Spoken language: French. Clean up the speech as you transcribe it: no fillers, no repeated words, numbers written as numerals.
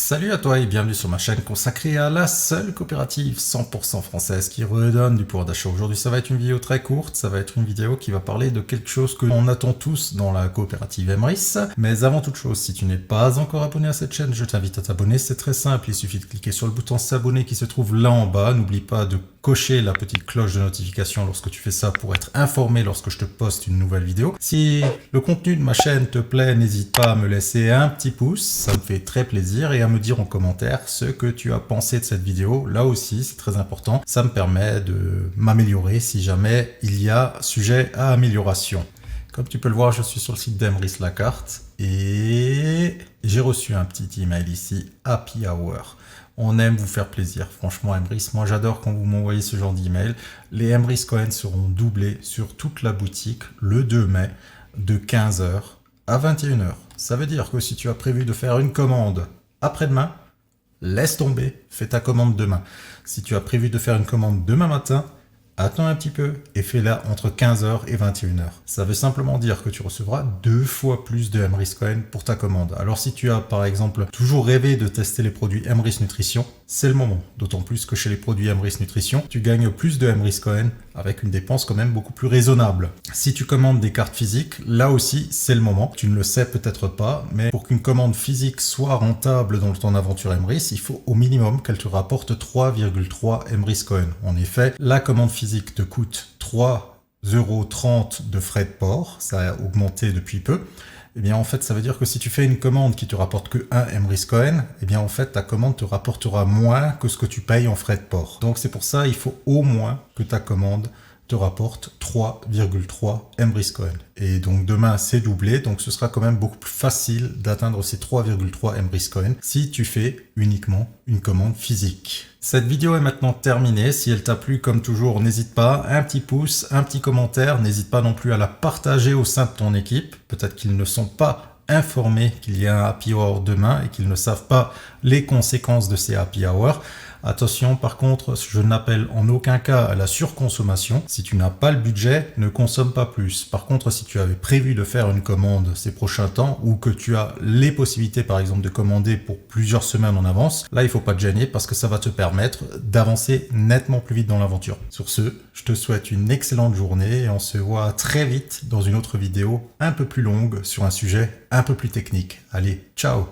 Salut à toi et bienvenue sur ma chaîne consacrée à la seule coopérative 100% française qui redonne du pouvoir d'achat. Aujourd'hui, ça va être une vidéo très courte, ça va être une vidéo qui va parler de quelque chose que l'on attend tous dans la coopérative Emrys. Mais avant toute chose, si tu n'es pas encore abonné à cette chaîne, je t'invite à t'abonner, c'est très simple, il suffit de cliquer sur le bouton s'abonner qui se trouve là en bas. N'oublie pas de cocher la petite cloche de notification lorsque tu fais ça pour être informé lorsque je te poste une nouvelle vidéo. Si le contenu de ma chaîne te plaît, n'hésite pas à me laisser un petit pouce, ça me fait très plaisir, et à me dire en commentaire ce que tu as pensé de cette vidéo. Là aussi, c'est très important, ça me permet de m'améliorer si jamais il y a sujet à amélioration. Comme tu peux le voir, je suis sur le site d'Emrys La Carte et j'ai reçu un petit email ici, Happy Hour. On aime vous faire plaisir, franchement Emrys, moi j'adore quand vous m'envoyez ce genre d'email. Les Emrys Cohen seront doublés sur toute la boutique le 2 mai de 15 h à 21 h. Ça veut dire que si tu as prévu de faire une commande après-demain, laisse tomber, fais ta commande demain. Si tu as prévu de faire une commande demain matin, attends un petit peu et fais-la entre 15 h et 21 h. Ça veut simplement dire que tu recevras 2 fois plus de Emrys Cohen pour ta commande. Alors si tu as par exemple toujours rêvé de tester les produits Emrys Nutrition, c'est le moment. D'autant plus que chez les produits Emrys Nutrition, tu gagnes plus de Emrys Cohen avec une dépense quand même beaucoup plus raisonnable. Si tu commandes des cartes physiques, là aussi c'est le moment. Tu ne le sais peut-être pas, mais pour qu'une commande physique soit rentable dans ton aventure Emrys, il faut au minimum qu'elle te rapporte 3,3 Emrys Cohen. En effet, la commande physique te coûte 3,30 € de frais de port, ça a augmenté depuis peu. Eh bien en fait ça veut dire que si tu fais une commande qui te rapporte que 1 Emrys Cohen, eh bien en fait ta commande te rapportera moins que ce que tu payes en frais de port. Donc c'est pour ça il faut au moins que ta commande te rapporte 3,3 Emrys Cohen. Et donc demain c'est doublé, donc ce sera quand même beaucoup plus facile d'atteindre ces 3,3 Emrys Cohen si tu fais uniquement une commande physique. Cette vidéo est maintenant terminée. Si elle t'a plu, comme toujours, n'hésite pas, un petit pouce, un petit commentaire. N'hésite pas non plus à la partager au sein de ton équipe. Peut-être qu'ils ne sont pas informés qu'il y a un happy hour demain et qu'ils ne savent pas les conséquences de ces happy hours. Attention, par contre, je n'appelle en aucun cas à la surconsommation. Si tu n'as pas le budget, ne consomme pas plus. Par contre, si tu avais prévu de faire une commande ces prochains temps ou que tu as les possibilités, par exemple, de commander pour plusieurs semaines en avance, là, il ne faut pas te gêner parce que ça va te permettre d'avancer nettement plus vite dans l'aventure. Sur ce, je te souhaite une excellente journée et on se voit très vite dans une autre vidéo un peu plus longue sur un sujet un peu plus technique. Allez, ciao!